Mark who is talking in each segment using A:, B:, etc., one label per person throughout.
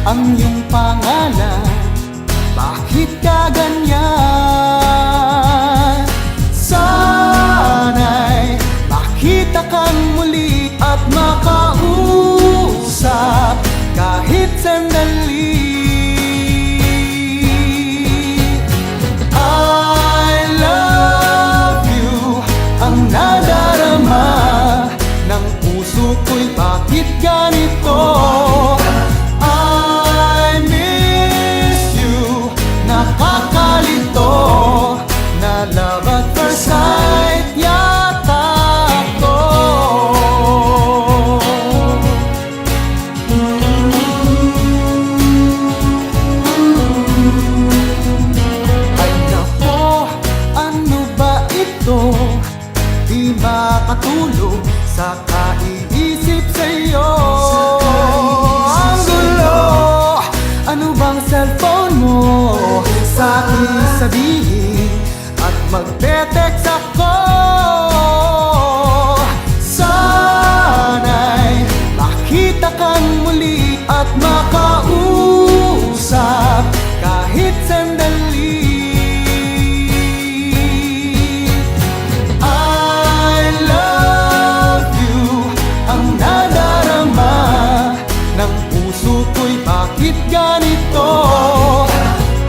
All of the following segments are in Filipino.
A: ang iyong pangalan, bakit ka ganyan? Sana'y makita kang muli at makausap kahit sandali. I love you, ang nadarama ng puso ko'y bakit ganito? I miss you, nakakalito, na love at first sight yata ako. Ay nako, ano ba ito? Di makatulog sa kaiisip sa'yo. Ang gulo, ano bang cellphone mo? Sa akin sabihin at magte-text ako. Sana'y makita kang muli at makausap kahit sandali. I love you, ang nadarama ng puso ko'y bakit ganito?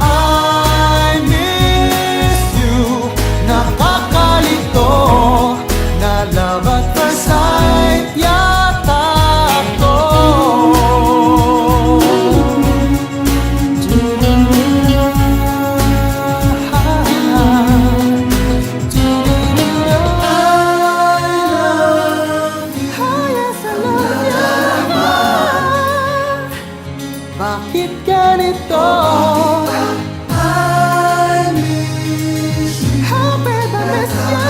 A: I miss you, nakakalito, na love at first sight yata ako. Bakit ganito? I miss you, how bad I miss you,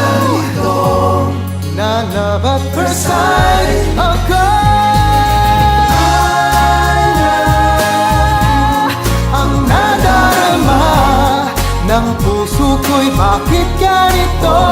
A: na love at first sight ako. Ang nadarama ng puso ko'y bakit ganito?